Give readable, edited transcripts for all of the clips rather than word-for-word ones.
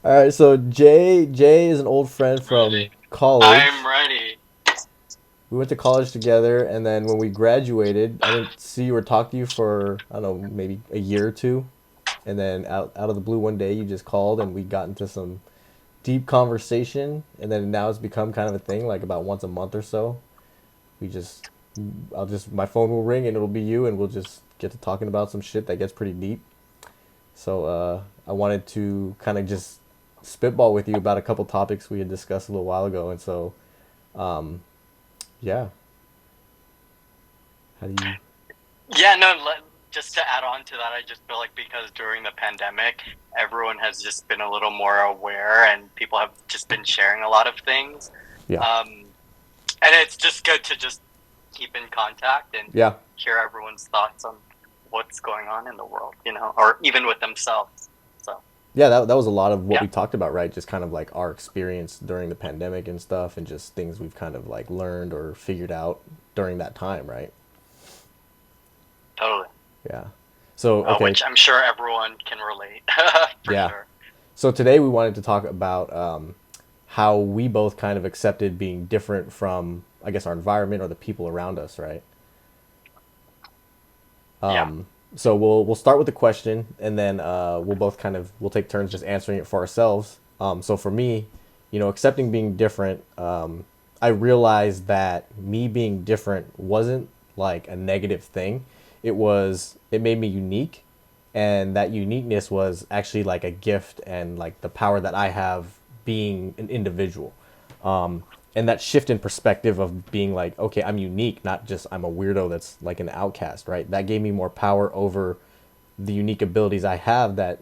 All right, so Jay is an old friend from I'm college. ready. We went to college together, and then when we graduated, I didn't see you or talk to you for, I don't know, maybe a year or two. And then out of the blue one day, you just called, and we got into some deep conversation. And then now it's become kind of a thing, like about once a month or so. We just, my phone will ring, and it'll be you, and we'll just get to talking about some shit that gets pretty deep. So I wanted to kind of just spitball with you about a couple topics we had discussed a little while ago. And so, yeah, how do you? Yeah, no, just to add on to that, I just feel like because during the pandemic, everyone has just been a little more aware and people have just been sharing a lot of things. Yeah, Um, and it's just good to just keep in contact and yeah, hear everyone's thoughts on what's going on in the world, or even with themselves. So, yeah. That was a lot of what yeah, we talked about, right? Just kind of like our experience during the pandemic and stuff, and just things we've kind of like learned or figured out during that time, right? totally. Yeah. So okay, Which I'm sure everyone can relate for yeah. sure. So today we wanted to talk about how we both kind of accepted being different from, I guess, our environment or the people around us, right? Yeah. So we'll start with the question, and then we'll both kind of we'll take turns just answering it for ourselves. So for me, accepting being different, I realized that me being different wasn't like a negative thing. It made me unique, and that uniqueness was actually like a gift and like the power that I have being an individual. And that shift in perspective of being like, okay, I'm unique, not just I'm a weirdo that's like an outcast, right? That gave me more power over the unique abilities I have that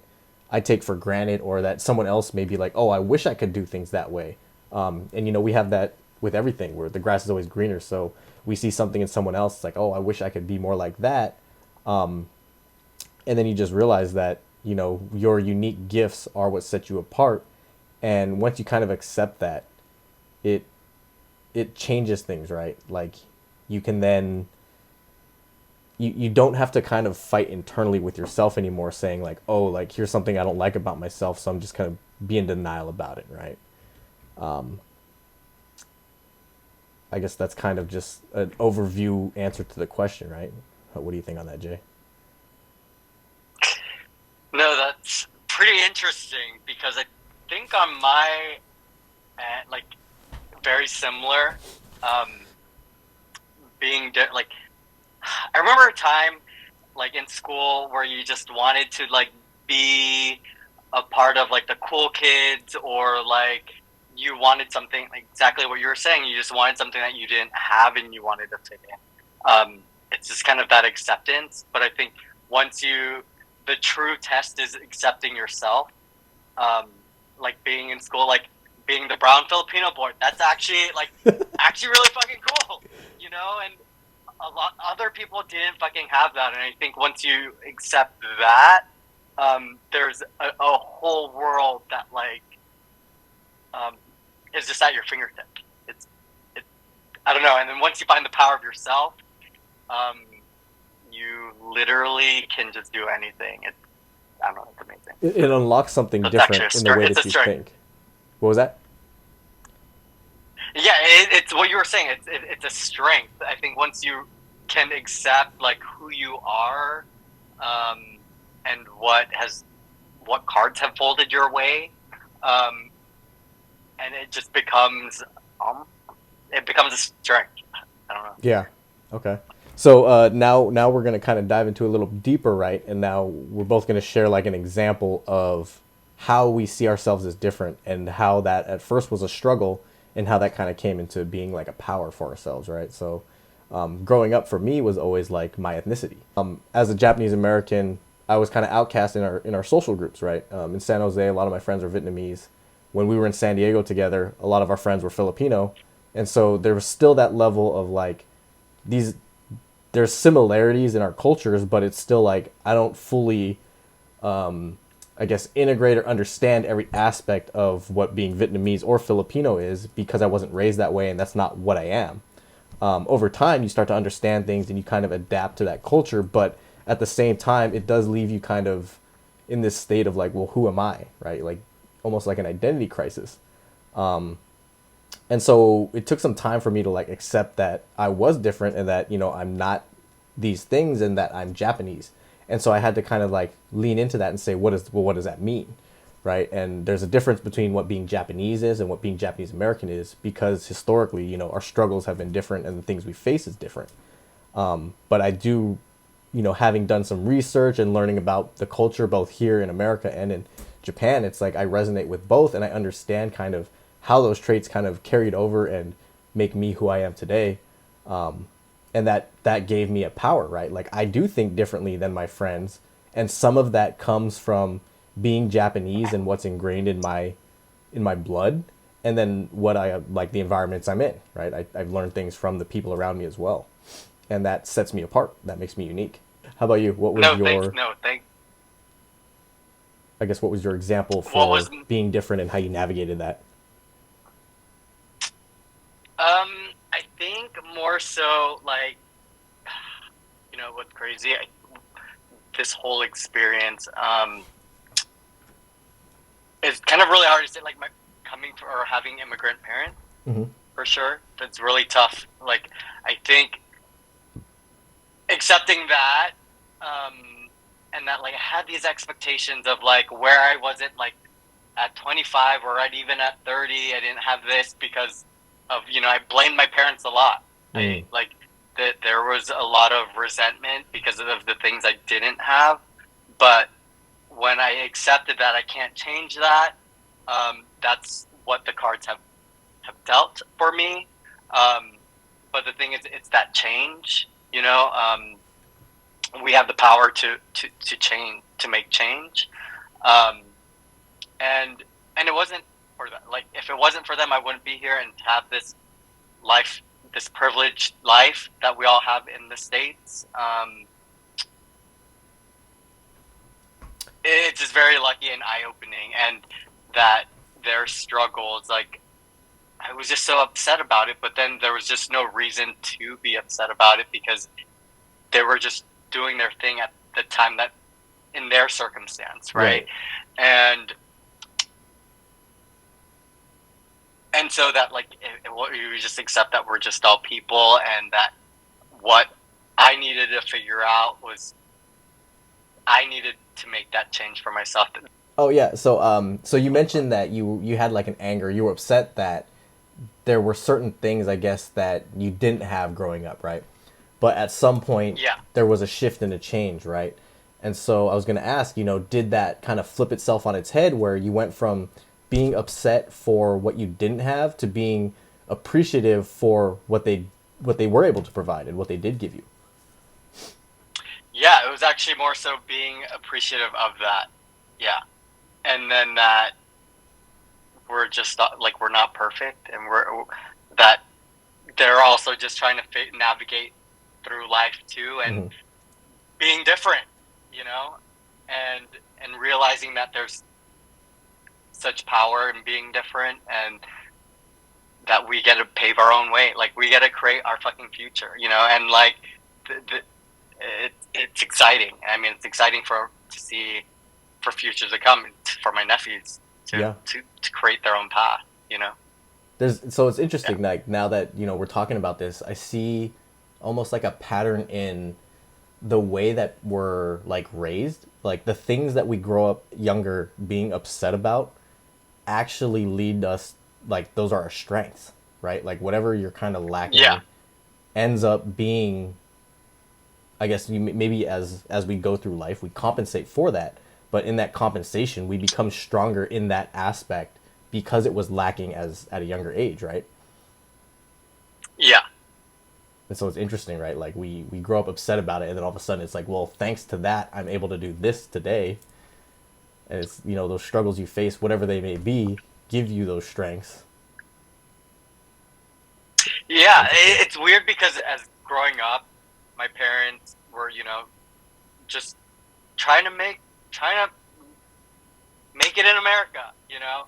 I take for granted, or that someone else may be like, oh, I wish I could do things that way. And we have that with everything where the grass is always greener. So we see something in someone else, it's like, oh, I wish I could be more like that. And then you just realize that your unique gifts are what set you apart. And once you kind of accept that, it it changes things, right? Like you can then you don't have to kind of fight internally with yourself anymore, saying like, oh, like here's something I don't like about myself, so I'm just kind of be in denial about it, right? I guess that's kind of just an overview answer to the question, right? What do you think on that, Jay? No, that's pretty interesting because I think on my like very similar. Um, like, I remember a time like in school where you just wanted to like be a part of like the cool kids, or like you wanted something like exactly what you were saying. You just wanted something that you didn't have and you wanted to fit in. It's just kind of that acceptance. But I think once the true test is accepting yourself. Um, like being in school, like being the brown Filipino boy. That's actually really fucking cool, And a lot other people didn't fucking have that, and I think once you accept that, there's a whole world that um, is just at your fingertip. It's it, I don't know, and then once you find the power of yourself, um, you literally can just do anything. I don't know, it's amazing. It unlocks something So it's actually different a in the strength. way It's a that you strength. think. What was that? Yeah, it's what you were saying. It's a strength. I think once you can accept like who you are, um, and what cards have folded your way, um, and um, it becomes a strength. I don't know. Yeah. Okay. So now we're gonna kind of dive into a little deeper, right? And now we're both gonna share like an example of how we see ourselves as different, and how that at first was a struggle, and how that kind of came into being like a power for ourselves, right? So growing up for me was always like my ethnicity. As a Japanese American, I was kind of outcast in our social groups, right? In San Jose, a lot of my friends are Vietnamese. When we were in San Diego together, a lot of our friends were Filipino, and so there was still that level of like these there's similarities in our cultures, but it's still like I don't fully, I guess, integrate or understand every aspect of what being Vietnamese or Filipino is, because I wasn't raised that way and that's not what I am. Over time, you start to understand things and you kind of adapt to that culture, but at the same time, it does leave you kind of in this state of like, well, who am I, right? Like, almost like an identity crisis. And so it took some time for me to like accept that I was different and that, I'm not these things and that I'm Japanese. And so I had to kind of like lean into that and say, what does that mean? Right. And there's a difference between what being Japanese is and what being Japanese American is, because historically, our struggles have been different and the things we face is different. But I do, having done some research and learning about the culture both here in America and in Japan, it's like I resonate with both and I understand kind of how those traits kind of carried over and make me who I am today. And that gave me a power, right? Like I do think differently than my friends, and some of that comes from being Japanese and what's ingrained in my blood, and then what I like the environments I'm in, right? I've learned things from the people around me as well, and that sets me apart. That makes me unique. How about you? What was No, thanks. your No, thank. I guess what was your example What was for being different and how you navigated that? I think more so like, what's crazy. This whole experience is kind of really hard to say. Like my coming from or having immigrant parents, Mm-hmm. for sure. That's really tough. Like I think accepting that, and that like I had these expectations of like where I wasn't like at 25 or at even at 30, I didn't have this because of I blamed my parents a lot. I Mm. like that there was a lot of resentment because of the things I didn't have, but when I accepted that I can't change that, that's what the cards have dealt for me. Um, but the thing is, it's that change. We have the power to change, to make change, um, and it wasn't for them. Like if it wasn't for them, I wouldn't be here and have this life, this privileged life that we all have in the States. It's just very lucky and eye opening, and that their struggles, like I was just so upset about it, but then there was just no reason to be upset about it because they were just doing their thing at the time that in their circumstance, right? Right. And so that like we just accept that we're just all people, and that what I needed to figure out was I needed to make that change for myself. Oh yeah. So you mentioned that you had like an anger. You were upset that there were certain things, I guess, that you didn't have growing up, right? But at some point Yeah. there was a shift and a change, right? And so I was going to ask, did that kind of flip itself on its head where you went from being upset for what you didn't have to being appreciative for what they were able to provide and what they did give you? Yeah, it was actually more so being appreciative of that. Yeah. And then that we're just like we're not perfect, and that they're also just trying to navigate through life too, and Mm-hmm. being different, you know, and realizing that there's such power in being different, and that we get to pave our own way. Like we get to create our fucking future, and like it's exciting. I mean, it's exciting to see for futures to come, for my nephews Yeah. to create their own path. So it's Yeah. interesting, like now that we're talking about this, I see almost like a pattern in the way that we're like raised, like the things that we grow up younger being upset about actually lead us, like those are our strengths, right? Like whatever you're kind of Yeah. lacking ends up being, I guess maybe as we go through life we compensate for that, but in that compensation we become stronger in that aspect because it was lacking as at a younger age, right? Yeah. And so it's interesting, right? Like we grow up upset about it, and then all of a sudden it's like, well, thanks to that, I'm able to do this today. And it's those struggles you face, whatever they may be, give you those strengths. It's Yeah. interesting. It's weird because as growing up, my parents were, just trying to make it in America,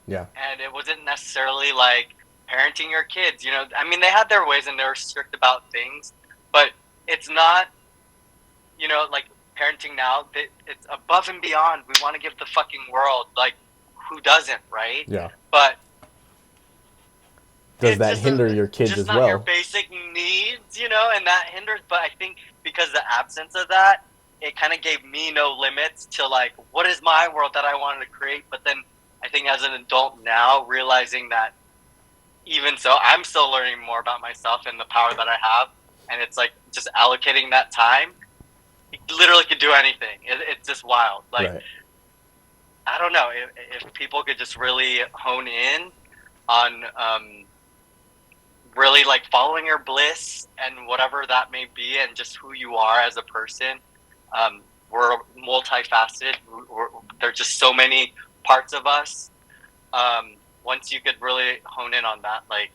Yeah. and it wasn't necessarily like parenting your kids, I mean, they had their ways and they were strict about things, but it's not, like parenting now, it's above and beyond. We want to give the fucking world, like, who doesn't, right? Yeah. But Does it's that just hinder your kids just as not your well? basic needs, and that hinders. But I think because the absence of that, it kind of gave me no limits to like what is my world that I wanted to create. But then I think as an adult now, realizing that even so, I'm still learning more about myself and the power that I have, and it's like just allocating that time. You literally could do anything. It's just wild. Like Right. I don't know if people could just really hone in on really like following your bliss and whatever that may be, and just who you are as a person. We're multifaceted. There's just so many parts of us. Once you could really hone in on that, like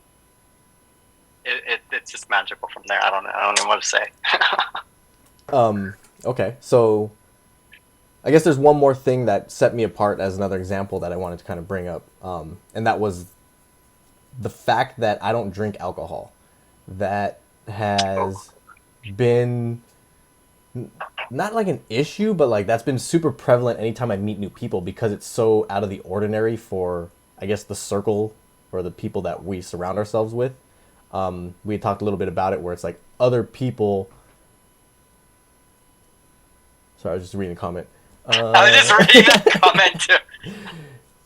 it's just magical from there. I don't know. I don't know what to say. Okay. So I guess there's one more thing that set me apart as another example that I wanted to kind of bring up, and that was the fact that I don't drink alcohol. That Oh, has been not like an issue, but like that's been super prevalent anytime I meet new people because it's so out of the ordinary for, I guess, the circle or the people that we surround ourselves with. We had talked a little bit about it where it's like other people. Sorry, I was just reading a comment. I was just reading that comment too.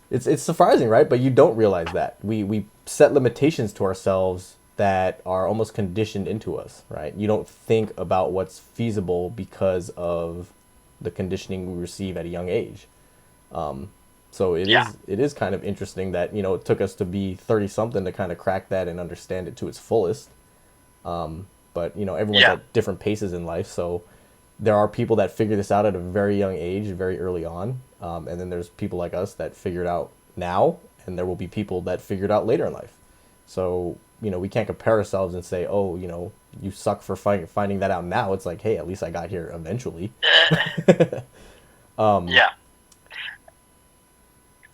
It's surprising, right? But you don't realize that we set limitations to ourselves that are almost conditioned into us, right? You don't think about what's feasible because of the conditioning we receive at a young age. So Yeah, it is kind of interesting that it took us to be 30 something to kind of crack that and understand it to its fullest. But everyone's yeah, at different paces in life, so there are people that figure this out at a very young age, very early on, and then there's people like us that figure it out now, and there will be people that figure it out later in life. So we can't compare ourselves and say, oh, you suck for finding that out now. It's like, hey, at least I got here eventually. yeah.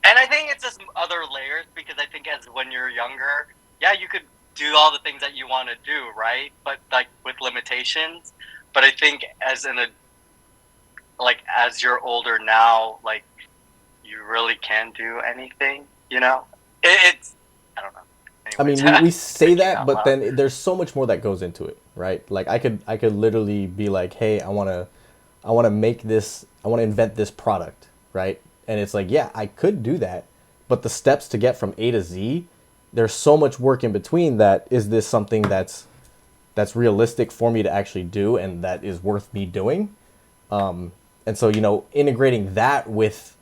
And I think it's just other layers because I think as when you're younger, yeah, you could do all the things that you want to do, right? But like with limitations. But I think like as you're older now, like you really can do anything. It's I don't know. I Anyways, mean, we say thinking that, out but loud. then there's so much more that goes into it, right? Like I could literally be like, hey, I want to make this, I want to invent this product, right? And it's like, yeah, I could do that, but the steps to get from A to Z, there's so much work in between that is this something that's realistic for me to actually do and that is worth me doing? And so, integrating that with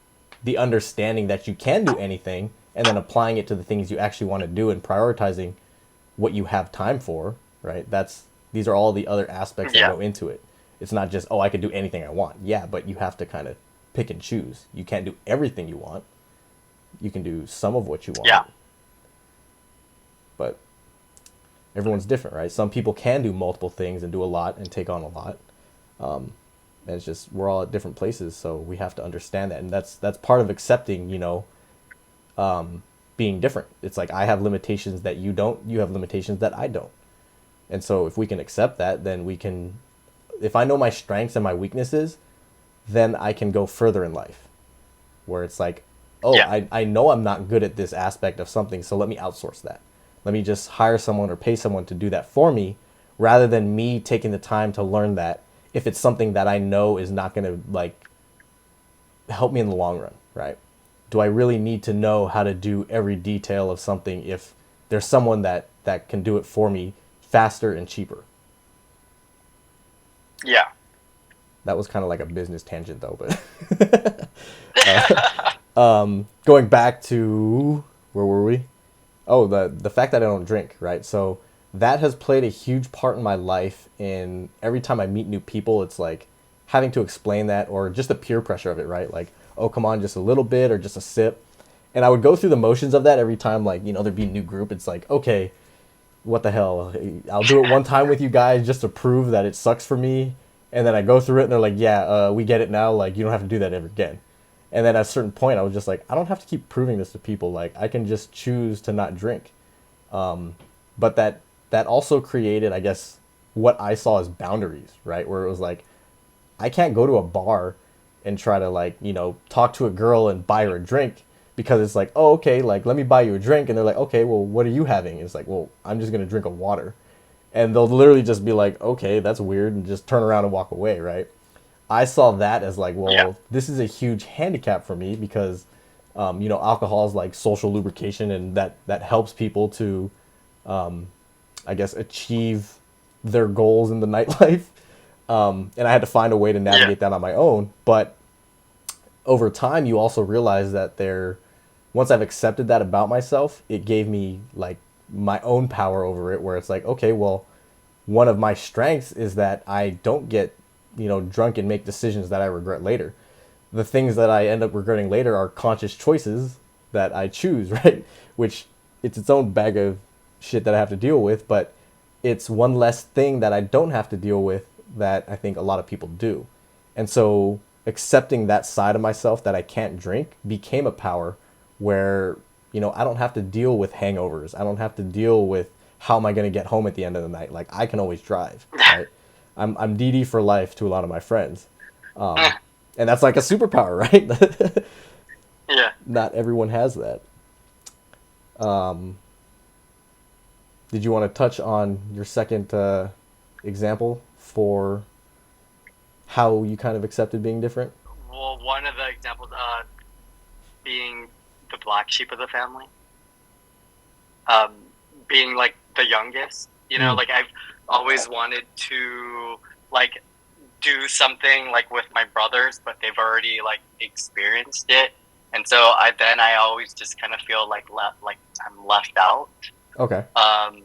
the understanding that you can do anything and then applying it to the things you actually want to do and prioritizing what you have time for, right? These are all the other aspects that Yeah, go into it. It's not just, oh, I could do anything I want. Yeah, but you have to kind of pick and choose. You can't do everything you want. You can do some of what you yeah, want, but everyone's different, right? Some people can do multiple things and do a lot and take on a lot. And it's just we're all at different places, so we have to understand that, and that's part of accepting, being different. It's like I have limitations that you don't, you have limitations that I don't. And so if we can accept that, then we can, if I know my strengths and my weaknesses, then I can go further in life. Where it's like, oh, yeah, I know I'm not good at this aspect of something, so let me outsource that. Let me just hire someone or pay someone to do that for me rather than me taking the time to learn that if it's something that I know is not going to like help me in the long run, right? Do I really need to know how to do every detail of something if there's someone that can do it for me faster and cheaper? yeah. That was kind of like a business tangent though, but going back to where were we? Oh, the fact that I don't drink, right? So that has played a huge part in my life. In every time I meet new people, it's like having to explain that, or just the peer pressure of it, right? Like, oh, come on, just a little bit, or just a sip. And I would go through the motions of that every time, like there'd be a new group. It's like, okay, what the hell? I'll do it one time with you guys just to prove that it sucks for me, and then I go through it, and they're like, yeah, we get it now. Like, you don't have to do that ever again. And then at a certain point, I was just like, I don't have to keep proving this to people. Like, I can just choose to not drink. But that also created, I guess, what I saw as boundaries, right? Where it was like, I can't go to a bar and try to like talk to a girl and buy her a drink because it's like, oh, okay, like let me buy you a drink, and they're like, okay, well, what are you having? It's like, well, I'm just gonna drink a water, and they'll literally just be like, okay, that's weird, and just turn around and walk away, right? I saw that as like, Yeah. well, this is a huge handicap for me because, alcohol is like social lubrication, and that helps people to, I guess, achieve their goals in the nightlife. And I had to find a way to Yeah. navigate that on my own. But over time, you also realize that once I've accepted that about myself, it gave me like my own power over it, where it's like, okay, well, one of my strengths is that I don't get, drunk and make decisions that I regret later. The things that I end up regretting later are conscious choices that I choose, right? Which it's its own bag of shit that I have to deal with, but it's one less thing that I don't have to deal with that I think a lot of people do. And so accepting that side of myself that I can't drink became a power where, I don't have to deal with hangovers. I don't have to deal with how am I going to get home at the end of the night. Like I can always drive, right? I'm DD for life to a lot of my friends. And that's like a superpower, right? Yeah. Not everyone has that. Did you want to touch on your second example for how you kind of accepted being different? Well, one of the examples, being the black sheep of the family, um, being like the youngest. Mm. Like I've always wanted to like do something like with my brothers, but they've already like experienced it, and so I always just kind of feel like I'm left out. Okay. Um,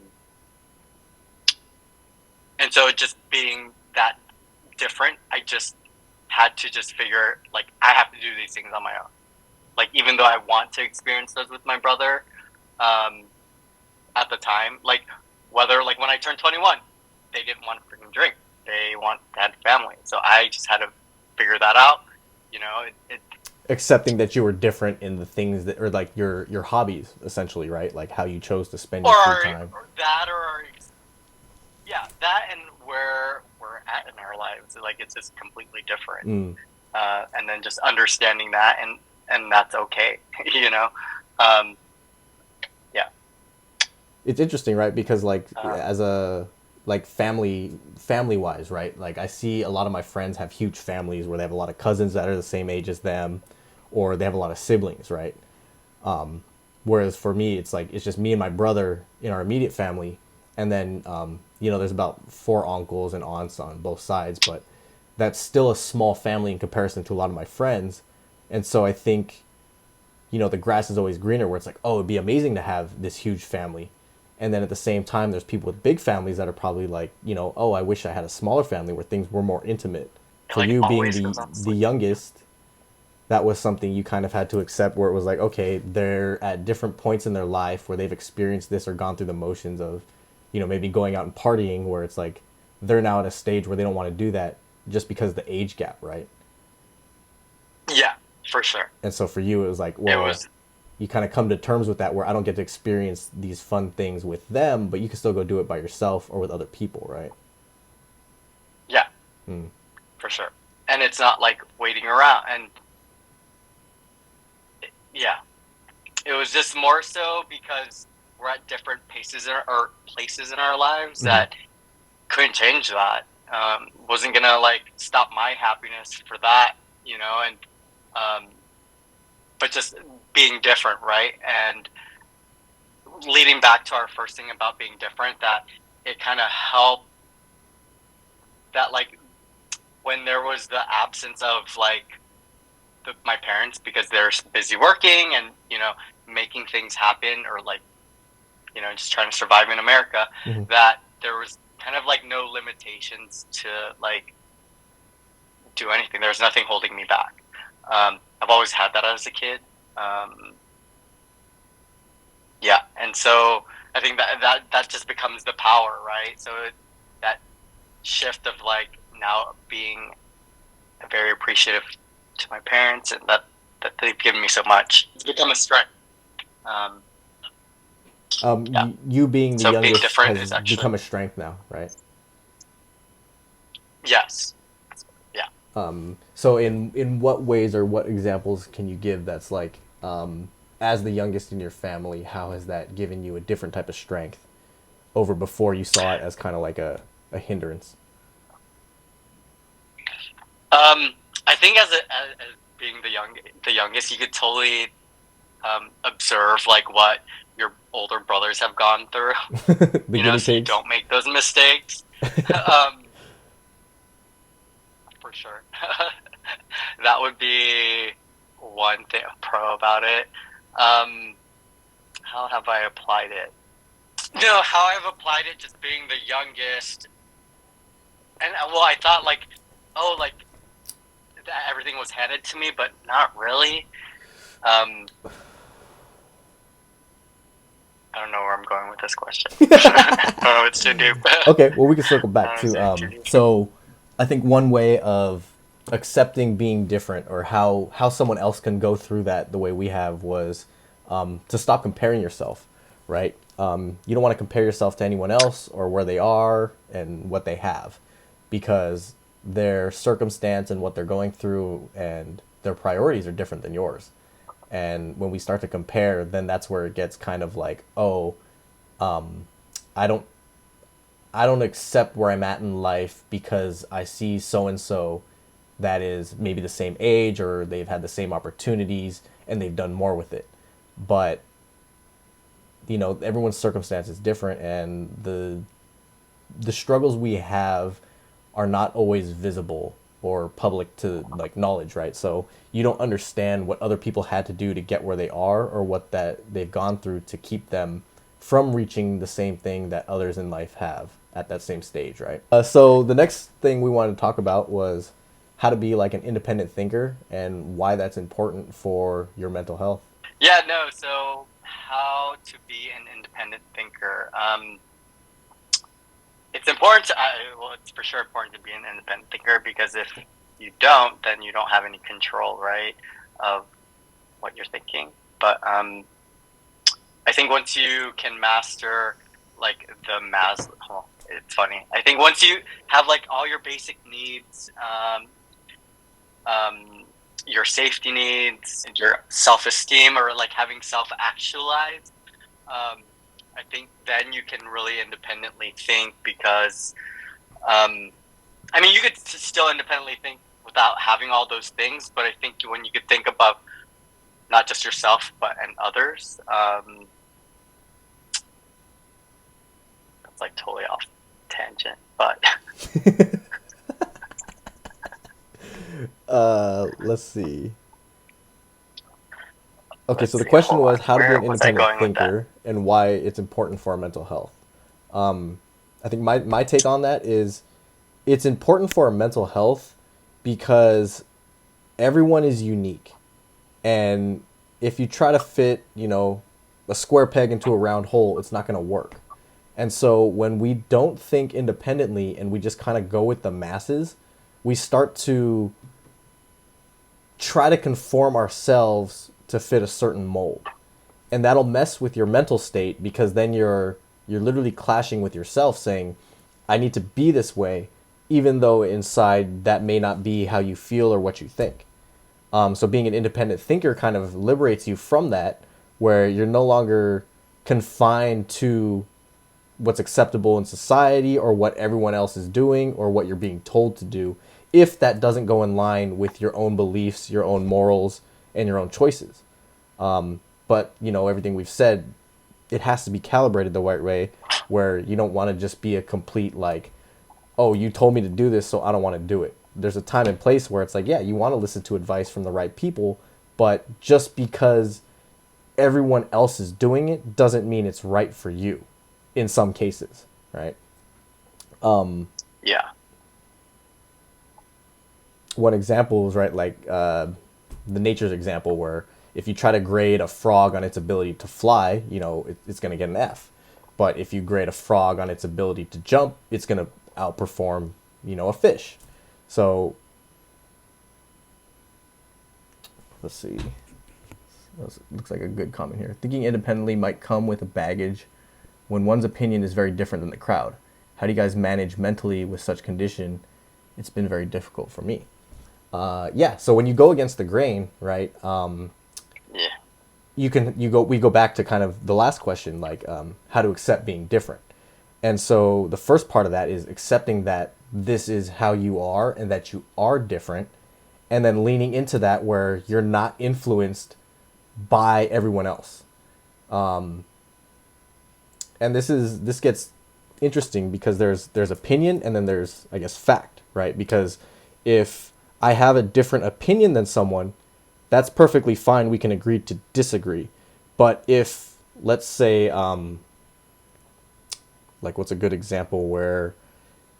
and so just being that different, I just had to just figure like I have to do these things on my own. Like even though I want to experience those with my brother, um, at the time, like whether like when I turned 21, they didn't want to freaking drink. They had family, so I just had to figure that out. It Accepting that you were different in the things that, or like your hobbies, essentially, right? Like how you chose to spend your free time. or that or yeah, that and where we're at in our lives, like it's just completely different. Mm. And then just understanding that and that's okay, you know. Um, yeah. It's interesting, right? Because like Uh, as a like family wise, right? Like I see a lot of my friends have huge families where they have a lot of cousins that are the same age as them, or they have a lot of siblings, right? Whereas for me, it's like it's just me and my brother in our immediate family, and then there's about four uncles and aunts on both sides, but that's still a small family in comparison to a lot of my friends, and so I think the grass is always greener. Where it's like, oh, it'd be amazing to have this huge family, and then at the same time, there's people with big families that are probably like, oh, I wish I had a smaller family where things were more intimate. it For like you being always the goes on the sleeping. youngest, that was something you kind of had to accept where it was like, okay, they're at different points in their life where they've experienced this or gone through the motions of, maybe going out and partying where it's like they're now at a stage where they don't want to do that just because of the age gap, right? Yeah, for sure. And so for you, it was like, It well, was you kind of come to terms with that where I don't get to experience these fun things with them, but you can still go do it by yourself or with other people, right? yeah, Mm. for sure. And it's not like waiting around and yeah, it was just more so because we're at different paces or places in our lives Hmm. that couldn't change that. Wasn't gonna like stop my happiness for that, and um, but just being different, right? And leading back to our first thing about being different, that it kind of helped that like when there was the absence of like my parents because they're busy working and making things happen or like just trying to survive in America, Hmm. that there was kind of like no limitations to like do anything. There's nothing holding me back. I've always had that as a kid. Um, yeah, and so I think that just becomes the power, right? So that shift of like now being very appreciative to my parents and that they've given me so much. It's become a strength. Um, yeah. You being the So being youngest different is has actually become a strength now, right? yes. Yeah. So in what ways or what examples can you give that's like as the youngest in your family, how has that given you a different type of strength over before you saw it as kind of like a hindrance? I think as being the youngest, you could totally observe like what your older brothers have gone through, The guinea so you pigs. don't make those mistakes. um, for sure. That would be one thing pro about it. Um, how have I applied it? No, how I've applied it, just being the youngest, and well, I thought like, oh, like that everything was handed to me, but not really. Um, I don't know where I'm going with this question. I don't know, it's too deep. Okay, well, we can circle I back don't know, to it's too deep. so I think one way of accepting being different, or how someone else can go through that the way we have, was to stop comparing yourself, right? You don't want to compare yourself to anyone else or where they are and what they have, because their circumstance and what they're going through and their priorities are different than yours. And when we start to compare, then that's where it gets kind of like, oh, I don't I don't accept where I'm at in life because I see so and so that is maybe the same age, or they've had the same opportunities and they've done more with it. But everyone's circumstance is different, and the struggles we have are not always visible or public to like knowledge, right? So you don't understand what other people had to do to get where they are, or what that they've gone through to keep them from reaching the same thing that others in life have at that same stage, right? So the next thing we wanted to talk about was how to be like an independent thinker and why that's important for your mental health. Yeah, no. So, how to be an independent thinker? It's important to well, it's for sure important to be an independent thinker, because if you don't, then you don't have any control, right, of what you're thinking. But I think once you can master like the Maslow, it's funny. I think once you have like all your basic needs, um, your safety needs, and your self-esteem, or like having self-actualized, I think then you can really independently think, because I mean, you could still independently think without having all those things, but I think when you could think about not just yourself but and others, that's like totally off tangent, but Let's see. Okay, let's so the see. question Hold on, was how to be where an was I independent going with that? thinker and why it's important for our mental health. I think my take on that is it's important for our mental health because everyone is unique. And if you try to fit, a square peg into a round hole, it's not going to work. And so when we don't think independently and we just kind of go with the masses, we start to try to conform ourselves to fit a certain mold. And that'll mess with your mental state, because then you're literally clashing with yourself saying, I need to be this way, even though inside that may not be how you feel or what you think. So being an independent thinker kind of liberates you from that, where you're no longer confined to what's acceptable in society or what everyone else is doing or what you're being told to do, if that doesn't go in line with your own beliefs, your own morals, and your own choices. But everything we've said, it has to be calibrated the right way, where you don't want to just be a complete like, oh, you told me to do this, so I don't want to do it. There's a time and place where it's like, yeah, you want to listen to advice from the right people, but just because everyone else is doing it doesn't mean it's right for you in some cases, right? Yeah. One example is, right, like the nature's example, where if you try to grade a frog on its ability to fly, it's going to get an F. But if you grade a frog on its ability to jump, it's going to outperform, a fish. So let's see. Looks like a good comment here. Thinking independently might come with a baggage when one's opinion is very different than the crowd. How do you guys manage mentally with such condition? It's been very difficult for me. Yeah, so when you go against the grain, right? Yeah. we go back to kind of the last question, like how to accept being different. And so the first part of that is accepting that this is how you are and that you are different, and then leaning into that where you're not influenced by everyone else. And this gets interesting because there's opinion and then there's, I guess, fact, right? Because if I have a different opinion than someone, that's perfectly fine. We can agree to disagree. But if, let's say, like, what's a good example where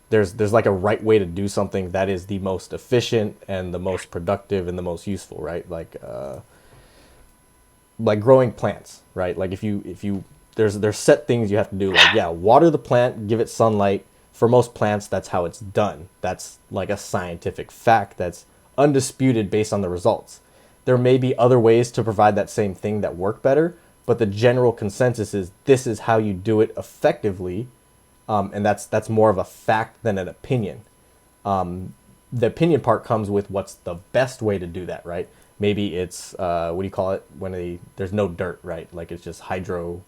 there's like a right way to do something that is the most efficient and the most productive and the most useful, right? Like growing plants, right? Like if you there's set things you have to do. Like, yeah, water the plant, give it sunlight. For most plants, that's how it's done. That's like a scientific fact that's undisputed based on the results. There may be other ways to provide that same thing that work better, but the general consensus is this is how you do it effectively, and that's more of a fact than an opinion. The opinion part comes with what's the best way to do that, right? Maybe it's what do you call it when there's no dirt, right? Like it's just hydro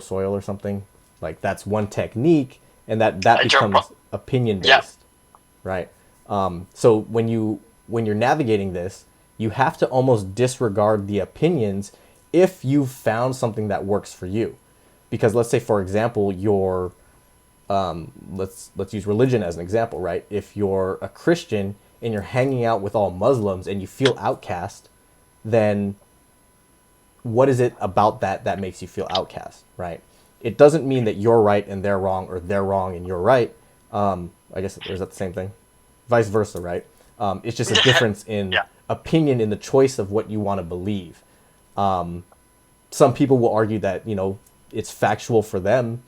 soil or something. Like that's one technique, and that becomes opinion Yeah. based, right? So when you're navigating this, you have to almost disregard the opinions if you've found something that works for you. Because let's say, for example, let's use religion as an example, right? If you're a Christian and you're hanging out with all Muslims and you feel outcast, then what is it about that makes you feel outcast, right? It doesn't mean that you're right and they're wrong, or they're wrong and you're right. I guess, is that the same thing? Vice versa, right? It's just a difference in Yeah. opinion in the choice of what you want to believe. Some people will argue that, it's factual for them,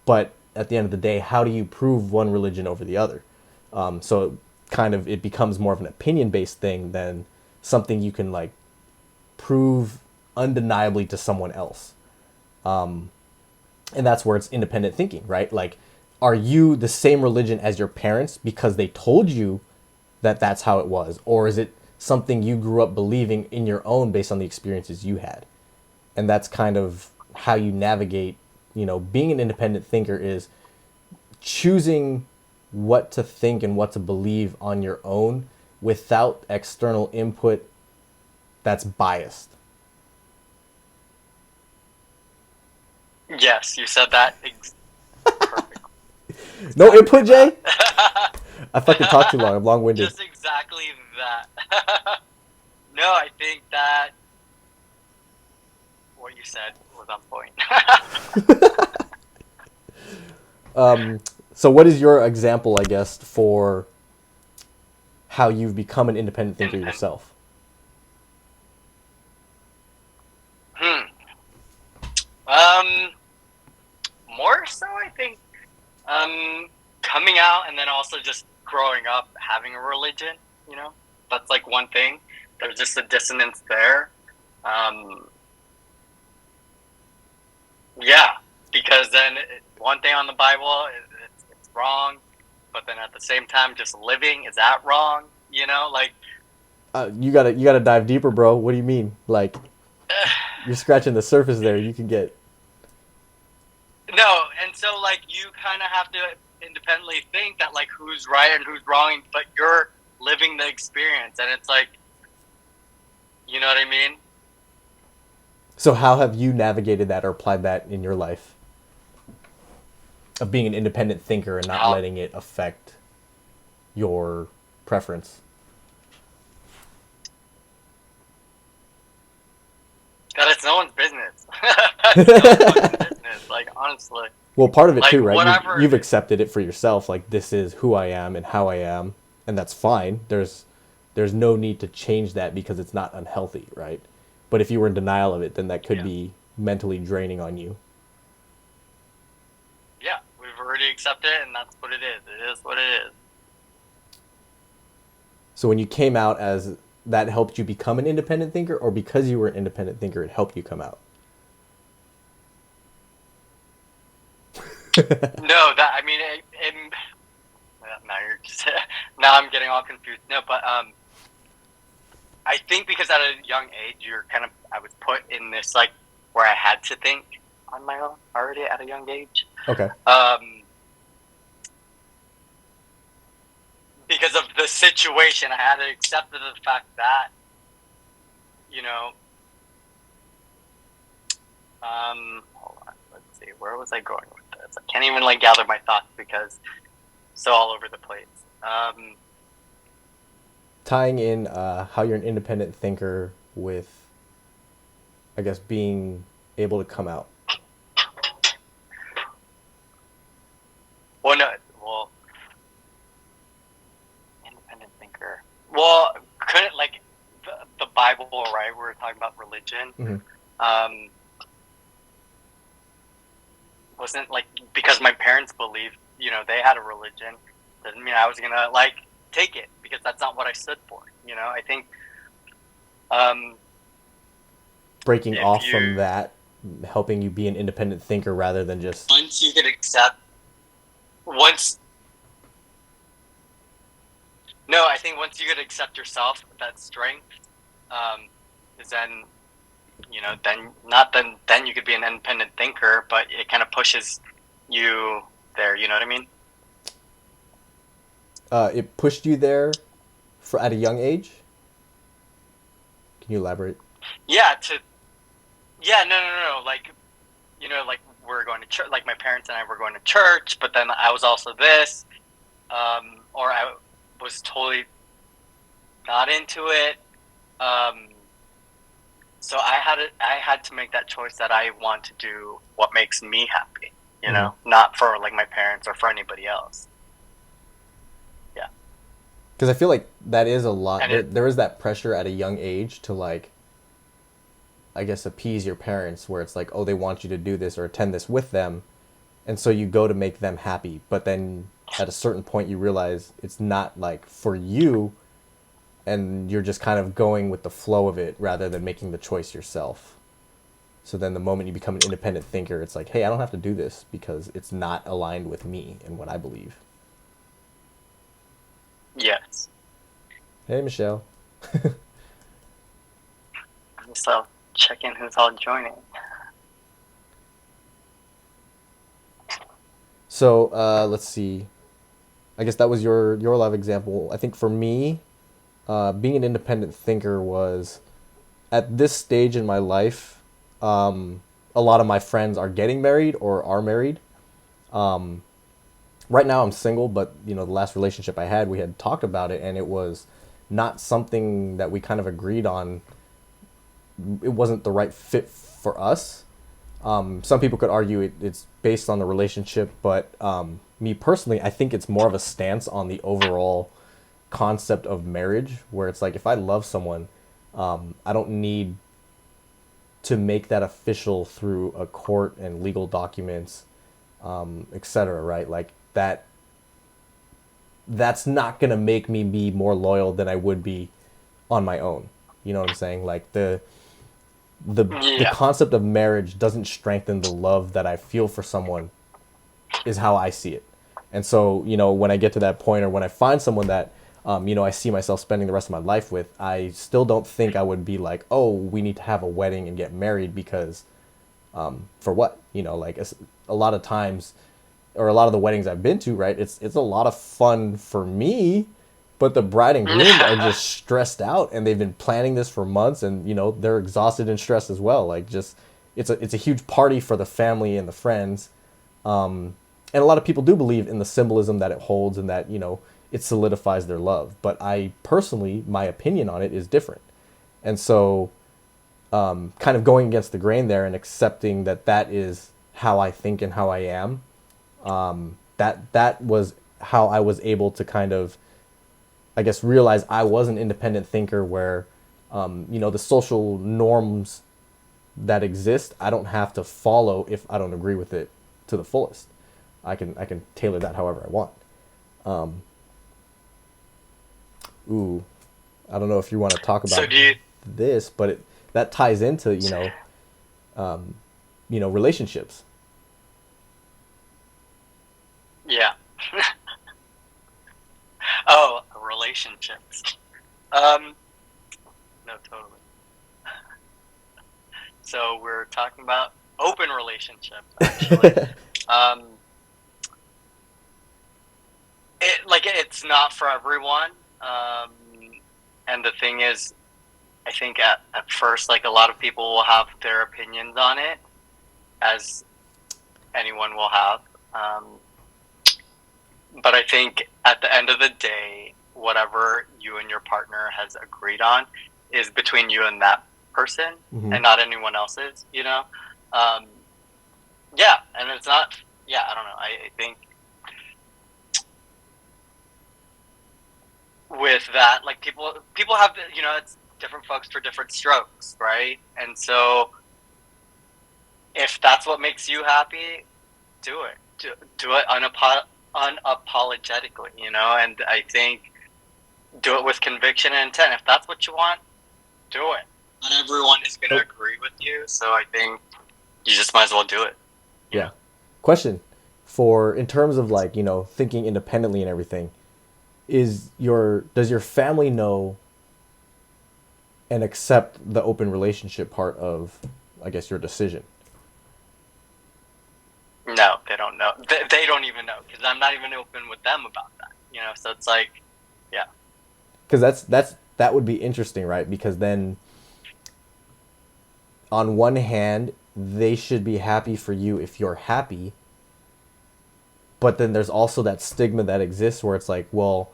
but at the end of the day, how do you prove one religion over the other? So it becomes more of an opinion based thing than something you can like prove undeniably to someone else. And that's where it's independent thinking, right? Like, are you the same religion as your parents because they told you that that's how it was? Or is it something you grew up believing in your own based on the experiences you had? And that's kind of how you navigate, being an independent thinker is choosing what to think and what to believe on your own without external input that's biased. Yes, you said that perfectly. No input, Jay? I fucking talked too long. I'm long-winded. Just exactly that. No, I think that what you said was on point. So what is your example, I guess, for how you've become an independent thinker yourself? More so, I think, coming out and then also just growing up having a religion, that's like one thing. There's just a dissonance there. Yeah, because then one thing on the Bible, it's wrong, but then at the same time, just living, is that wrong? Like, You gotta dive deeper, bro. What do you mean? Like, you're scratching the surface there. You can get... No, and so like you kind of have to independently think that like who's right and who's wrong, but you're living the experience, and it's like, you know what I mean? So how have you navigated that or applied that in your life? Of being an independent thinker and not letting it affect your preference? That it's no one's business. It's no one's business, like, honestly. Well, part of it like, too, right? Whatever. You've accepted it for yourself. Like, this is who I am and how I am, and that's fine. There's no need to change that because it's not unhealthy, right? But if you were in denial of it, then that could be mentally draining on you. Yeah, we've already accepted it, and that's what it is. It is what it is. So when you came out, as that helped you become an independent thinker, or because you were an independent thinker, it helped you come out? No, now you're just now I'm getting all confused. No, but I think because at a young age, I was put in this like where I had to think on my own already at a young age. Okay. Because of the situation, I had to accept the fact that, you know, hold on, let's see, where was I going with this? I can't even like gather my thoughts because it's so all over the place. Tying in how you're an independent thinker with, I guess, being able to come out. Well, no, well, independent thinker. Well, couldn't like the Bible, right? We were talking about religion. Mm-hmm. Wasn't like because my parents believed, they had a religion, doesn't mean I was gonna like take it because that's not what I stood for. I think Breaking if off from you that, helping you be an independent thinker rather than just. once you could accept once no, I think once you could accept yourself, that strength, is then then you could be an independent thinker, but it kind of pushes you there. You know what I mean? It pushed you there at a young age. Can you elaborate? Yeah. Yeah. No. Like like we're going to church. Like my parents and I were going to church, but then I was also this, or I was totally not into it. So I had to make that choice that I want to do what makes me happy. Mm-hmm. Not for like my parents or for anybody else. Yeah. Because I feel like that is a lot. And There is that pressure at a young age to like, I guess, appease your parents, where it's like, oh, they want you to do this or attend this with them, and so you go to make them happy. But then at a certain point, you realize it's not like for you, and you're just kind of going with the flow of it rather than making the choice yourself. So then the moment you become an independent thinker, it's like, hey, I don't have to do this because it's not aligned with me and what I believe. yes. Hey, Michelle. So check in who's all joining. So let's see. I guess that was your live example. I think for me, being an independent thinker was at this stage in my life. A lot of my friends are getting married or are married. Right now I'm single, but the last relationship I had, we had talked about it, and it was not something that we kind of agreed on. It wasn't the right fit for us. Some people could argue it's based on the relationship, but me personally, I think it's more of a stance on the overall concept of marriage, where it's like if I love someone, I don't need to make that official through a court and legal documents, etc. Right? Like that. That's not gonna make me be more loyal than I would be on my own. You know what I'm saying? Like the Yeah. concept of marriage doesn't strengthen the love that I feel for someone, is how I see it. And so, when I get to that point, or when I find someone that, I see myself spending the rest of my life with, I still don't think I would be like, oh, we need to have a wedding and get married because, for what? Like a lot of times, or a lot of the weddings I've been to, right? It's a lot of fun for me, but the bride and groom are just stressed out, and they've been planning this for months, and they're exhausted and stressed as well. Like just it's a huge party for the family and the friends, and a lot of people do believe in the symbolism that it holds, and that it solidifies their love. But I personally, my opinion on it is different, and so kind of going against the grain there and accepting that that is how I think and how I am. That was how I was able to kind of, I guess, realize I was an independent thinker, where, the social norms that exist, I don't have to follow if I don't agree with it to the fullest. I can tailor that however I want. Ooh, I don't know if you want to talk So about do you? this, but that ties into relationships. Yeah. Oh, relationships. Um, open relationships actually. um, it's not for everyone. And the thing is, I think at first, like a lot of people will have their opinions on it, as anyone will have. Um, but I think at the end of the day, whatever you and your partner has agreed on is between you and that person, Mm-hmm. and not anyone else's. You know, um, yeah, and it's not. Yeah, I don't know. I think with that, like people have, it's different folks for different strokes, right? And so if that's what makes you happy, do it. Do it unapologetically, and I think do it with conviction and intent. If that's what you want, do it. Not everyone is going to agree with you, so I think you just might as well do it. Yeah. Question for in terms of like, thinking independently and everything, does your family know and accept the open relationship part of, I guess, your decision? No, they don't know. They don't even know because I'm not even open with them about that. So it's like, yeah. Because that would be interesting, right? Because then, on one hand, they should be happy for you if you're happy, but then there's also that stigma that exists where it's like, well,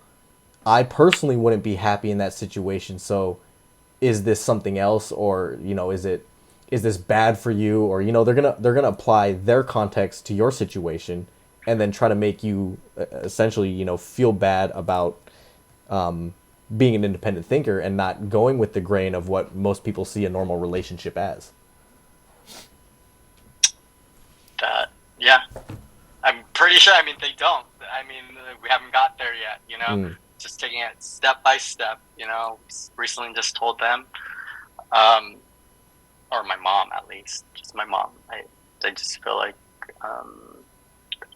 I personally wouldn't be happy in that situation, so is this something else, or is this bad for you, or they're gonna apply their context to your situation and then try to make you essentially feel bad about being an independent thinker and not going with the grain of what most people see a normal relationship as. Yeah, I'm pretty sure. I mean, they don't. I mean, we haven't got there yet. Just taking it step by step. Recently just told them, or my mom at least, just my mom. I just feel like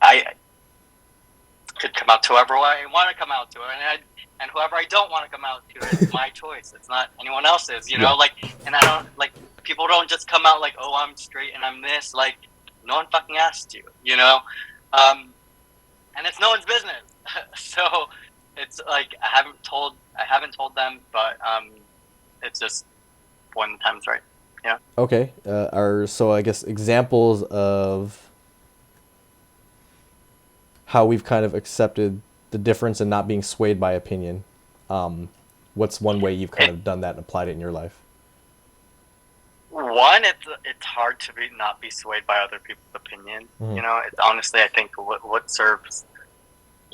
I could come out to whoever I want to come out to, and whoever I don't want to come out to is my choice. It's not anyone else's. Yeah. And I don't like people don't just come out like, oh, I'm straight and I'm this. Like, no one fucking asked you. And it's no one's business. So it's like I haven't told them, but it's just when the time's right. Yeah. Okay. So I guess examples of how we've kind of accepted the difference and not being swayed by opinion. What's one way you've kind of done that and applied it in your life? One, it's hard to not be swayed by other people's opinion. Mm-hmm. It's honestly, I think what serves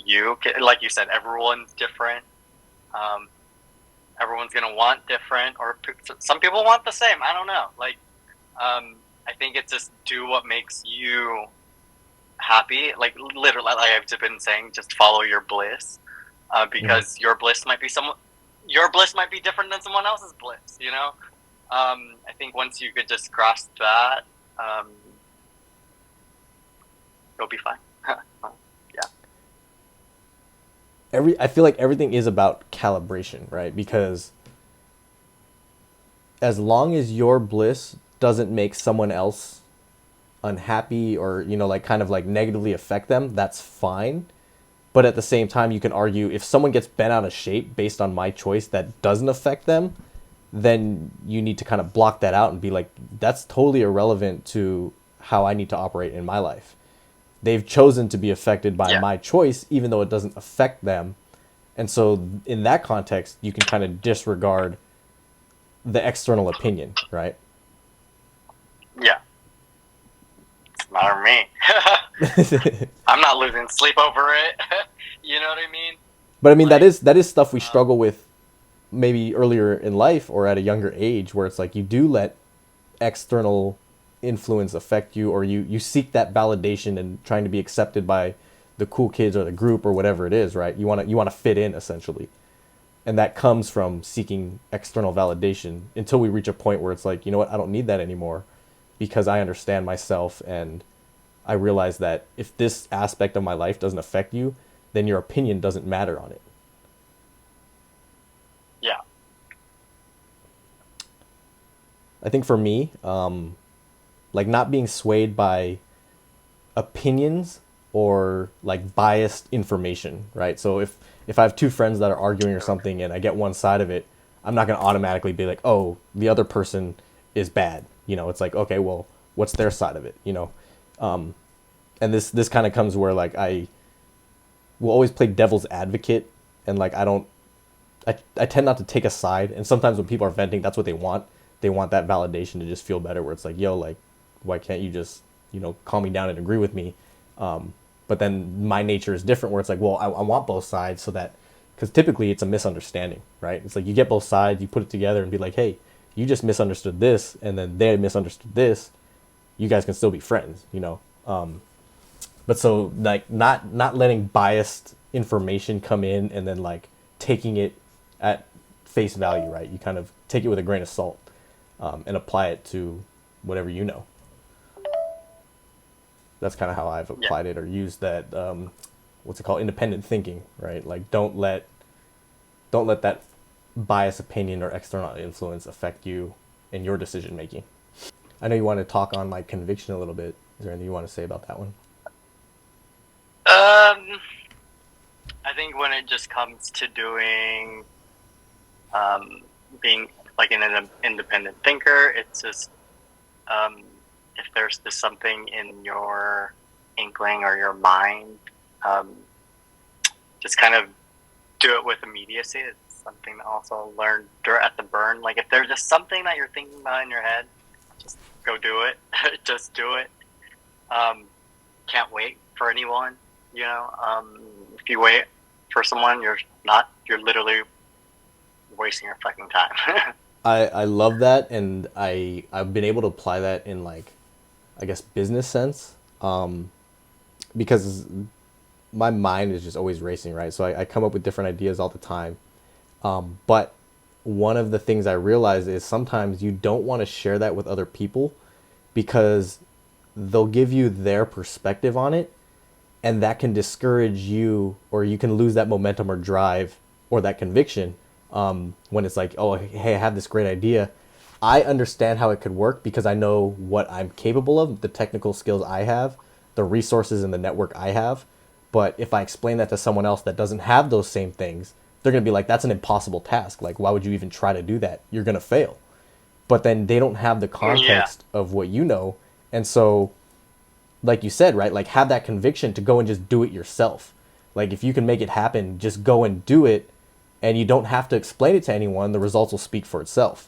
you, like you said, everyone's different. Everyone's gonna want different, or some people want the same. I don't know. Like, I think it's just do what makes you happy. Like literally, like I've been saying, just follow your bliss, because your bliss might be different than someone else's bliss. I think once you could just grasp that, you'll be fine. Yeah. I feel like everything is about calibration, right? Because as long as your bliss doesn't make someone else unhappy or like kind of like negatively affect them, that's fine. But at the same time, you can argue if someone gets bent out of shape based on my choice that doesn't affect them, then you need to kind of block that out and be like, that's totally irrelevant to how I need to operate in my life. They've chosen to be affected by my choice, even though it doesn't affect them. And so in that context, you can kind of disregard the external opinion, right? Yeah. It's not on me. I'm not losing sleep over it. You know what I mean? But I mean, that is stuff we struggle with maybe earlier in life or at a younger age, where it's like you do let external influence affect you, or you seek that validation and trying to be accepted by the cool kids or the group or whatever it is, right? You want to fit in essentially. And that comes from seeking external validation until we reach a point where it's like, you know what, I don't need that anymore because I understand myself and I realize that if this aspect of my life doesn't affect you, then your opinion doesn't matter on it. Yeah. I think for me, like not being swayed by opinions or like biased information, right? So if I have two friends that are arguing or something and I get one side of it, I'm not going to automatically be like, "Oh, the other person is bad." It's like, "Okay, well, what's their side of it?" And this kind of comes where like I will always play devil's advocate, and like I tend not to take a side, and sometimes when people are venting, that's what they want. They want that validation to just feel better, where it's like, yo, like, why can't you just, calm me down and agree with me? But then my nature is different, where it's like, well, I want both sides so that, because typically it's a misunderstanding, right? It's like you get both sides, you put it together and be like, hey, you just misunderstood this, and then they misunderstood this. You guys can still be friends. But so like not letting biased information come in and then like taking it at face value, right? You kind of take it with a grain of salt, and apply it to whatever you know. That's kind of how I've Yeah. applied it or used that. What's it called? Independent thinking, right? Like don't let that bias opinion or external influence affect you in your decision making. I know you want to talk on like conviction a little bit. Is there anything you want to say about that one? Um, I think when it just comes to doing, um, being like an independent thinker, it's just, um, if there's just something in your inkling or your mind, um, just kind of do it with immediacy. It's something to also learn at the burn. Like if there's just something that you're thinking about in your head, just go do it. Just do it. Um, can't wait for anyone. If you wait for someone, you're literally wasting your fucking time. I love that, and I've been able to apply that in like, I guess, business sense, because my mind is just always racing, right? So I come up with different ideas all the time. But one of the things I realize is sometimes you don't want to share that with other people because they'll give you their perspective on it, and that can discourage you, or you can lose that momentum or drive or that conviction, when it's like, oh, hey, I have this great idea. I understand how it could work because I know what I'm capable of, the technical skills I have, the resources and the network I have. But if I explain that to someone else that doesn't have those same things, they're going to be like, that's an impossible task. Like, why would you even try to do that? You're going to fail. But then they don't have the Yeah. context of what you know. And so, like you said, right? Like, have that conviction to go and just do it yourself. Like, if you can make it happen, just go and do it. And you don't have to explain it to anyone. The results will speak for itself.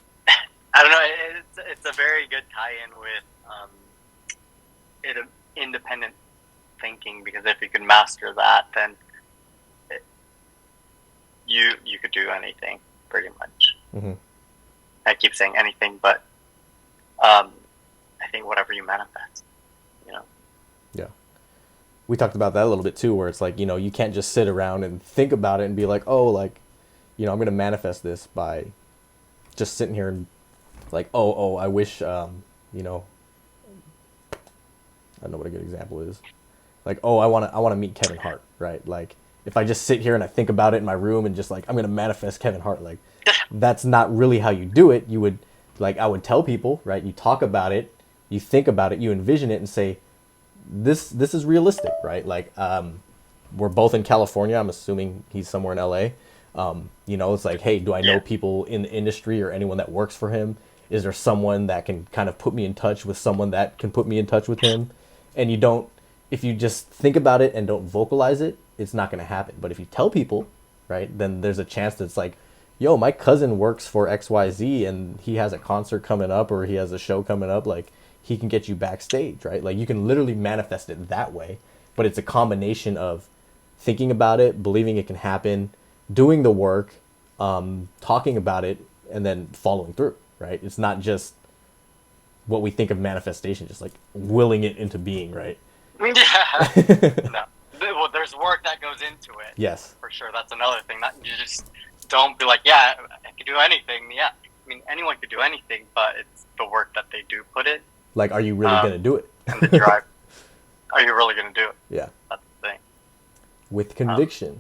I don't know. It's a very good tie-in with it, independent thinking, because if you can master that, then it, you could do anything pretty much. Mm-hmm. I keep saying anything, but I think whatever you manifest, you know. Yeah. We talked about that a little bit too, where it's like, you can't just sit around and think about it and be like, oh, like, I'm going to manifest this by just sitting here and like, oh, I wish, I don't know what a good example is. Like, oh, I want to meet Kevin Hart, right? Like, if I just sit here and I think about it in my room and just like, I'm going to manifest Kevin Hart, like, that's not really how you do it. You would, like, I would tell people, right? You talk about it, you think about it, you envision it and say, this is realistic, right? Like, we're both in California. I'm assuming he's somewhere in LA. It's like, hey, do I know Yeah. people in the industry or anyone that works for him? Is there someone that can kind of put me in touch with someone that can put me in touch with him? And if you just think about it and don't vocalize it, it's not going to happen. But if you tell people, right, then there's a chance that it's like, yo, my cousin works for XYZ and he has a concert coming up or he has a show coming up. Like, he can get you backstage, right? Like, you can literally manifest it that way. But it's a combination of thinking about it, believing it can happen, doing the work, talking about it, and then following through, right? It's not just what we think of manifestation, just like willing it into being, right? Yeah. No. Well, there's work that goes into it, Yes. for sure. That's another thing. That you just don't be like, yeah, I could do anything. Yeah, I mean, anyone could do anything, but it's the work that they do put in, Like, are you really going to do it? and the drive. Are you really going to do it? Yeah. That's the thing. With conviction.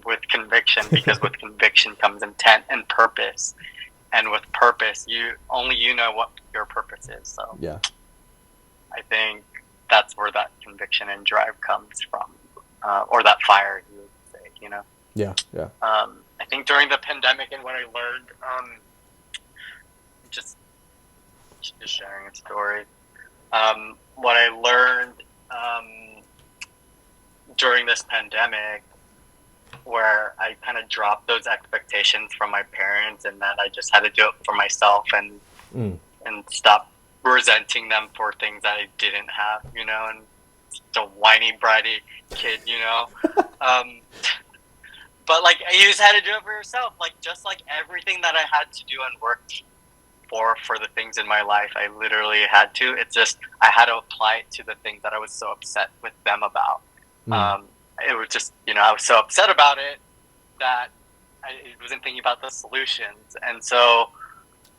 With conviction, because with conviction comes intent and purpose. and with purpose. You know what your purpose is. So Yeah. I think that's where that conviction and drive comes from, or that fire, you would say. Yeah. Yeah. I think during the pandemic and what I learned, just sharing a story. What I learned during this pandemic, where I kind of dropped those expectations from my parents, and that I just had to do it for myself, and stop resenting them for things that I didn't have, and the whiny, bratty kid, but like you just had to do it for yourself, like just like everything that I had to do and work for the things in my life, I literally had to. It's just I had to apply it to the things that I was so upset with them about. It was just, I was so upset about it that I wasn't thinking about the solutions, and so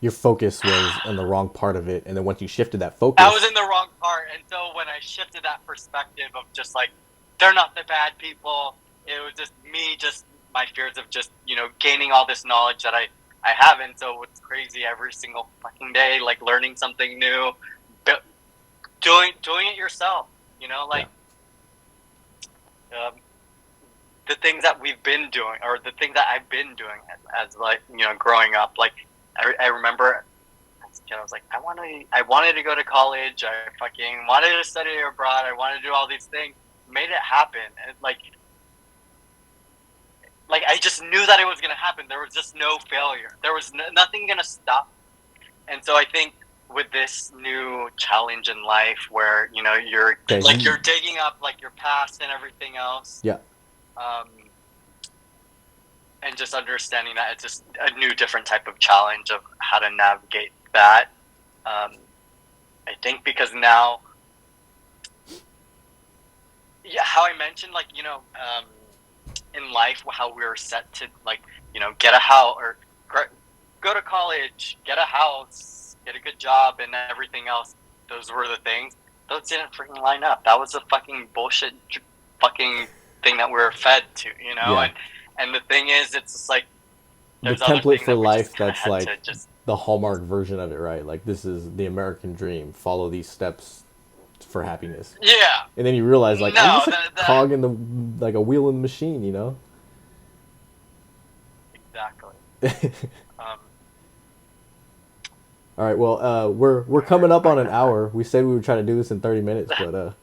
your focus was on the wrong part of it, and then once you shifted that focus, I was in the wrong part. And so when I shifted that perspective of just like they're not the bad people, it was just me, just my fears of just gaining all this knowledge that I have. And so it's crazy every single fucking day, like learning something new, doing it yourself, the things that we've been doing, or the things that I've been doing as like growing up. Like I remember as a kid, I was like, I wanted to go to college. I fucking wanted to study abroad. I wanted to do all these things. Made it happen. And like I just knew that it was gonna happen. There was just no failure. There was nothing gonna stop. And so I think with this new challenge in life, where you're you're digging up like your past and everything else. Yeah. And just understanding that it's just a new, different type of challenge of how to navigate that. I think because now, how I mentioned, like, in life, how we were set to, like, get a house, or go to college, get a house, get a good job, and everything else. Those were the things. Those didn't freaking line up. That was a fucking bullshit fucking thing that we were fed to, Yeah. And the thing is, it's just like the template for life that's like the Hallmark version of it, right? Like, this is the American dream. Follow these steps for happiness. Yeah. And then you realize, like, I'm just a cog in the, like a wheel in the machine, Exactly. All right. Well, we're coming up on an hour. We said we would try to do this in 30 minutes, but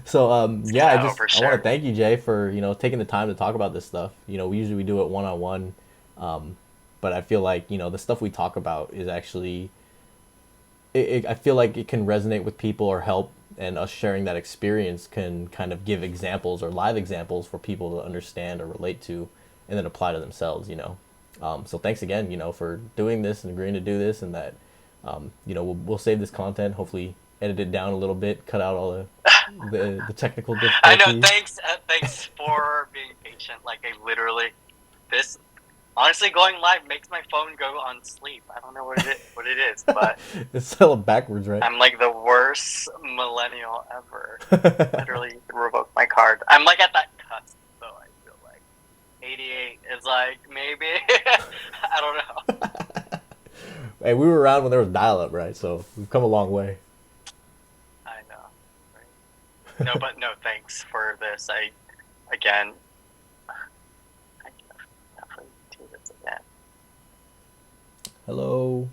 so yeah, I want to thank you, Jay, for taking the time to talk about this stuff. We usually do it one-on-one, but I feel like the stuff we talk about is actually, I feel like it can resonate with people or help, and us sharing that experience can kind of give examples or live examples for people to understand or relate to, and then apply to themselves. So thanks again, for doing this and agreeing to do this, and that we'll save this content, hopefully edit it down a little bit, cut out all the technical difficulties. I know. Thanks for being patient. Like, I literally, this honestly, going live makes my phone go on sleep. I don't know what it is, but it's still backwards, right? I'm like the worst millennial ever. Literally revoked my card. I'm like at that cusp, though. I feel like 88 is like maybe. I don't know. Hey, we were around when there was dial-up, right? So we've come a long way. No, but no, thanks for this. I definitely do this again. Hello,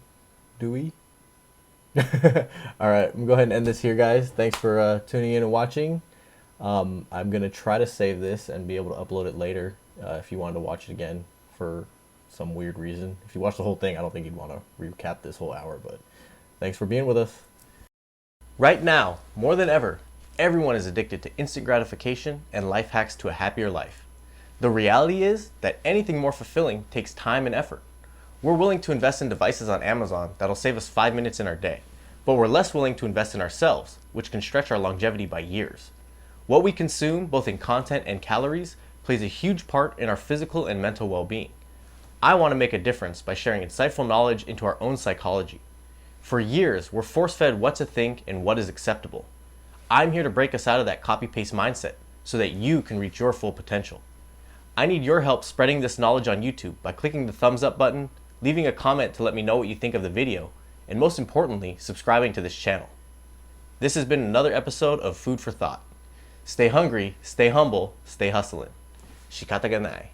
Dewey. All right, I'm gonna go ahead and end this here, guys. Thanks for tuning in and watching. I'm gonna try to save this and be able to upload it later. If you wanted to watch it again for some weird reason, if you watch the whole thing, I don't think you'd want to recap this whole hour. But thanks for being with us. Right now, more than ever, everyone is addicted to instant gratification and life hacks to a happier life. The reality is that anything more fulfilling takes time and effort. We're willing to invest in devices on Amazon that'll save us 5 minutes in our day, but we're less willing to invest in ourselves, which can stretch our longevity by years. What we consume, both in content and calories, plays a huge part in our physical and mental well-being. I want to make a difference by sharing insightful knowledge into our own psychology. For years, we're force-fed what to think and what is acceptable. I'm here to break us out of that copy-paste mindset so that you can reach your full potential. I need your help spreading this knowledge on YouTube by clicking the thumbs up button, leaving a comment to let me know what you think of the video, and most importantly, subscribing to this channel. This has been another episode of Food for Thought. Stay hungry, stay humble, stay hustling. Shikata ganai.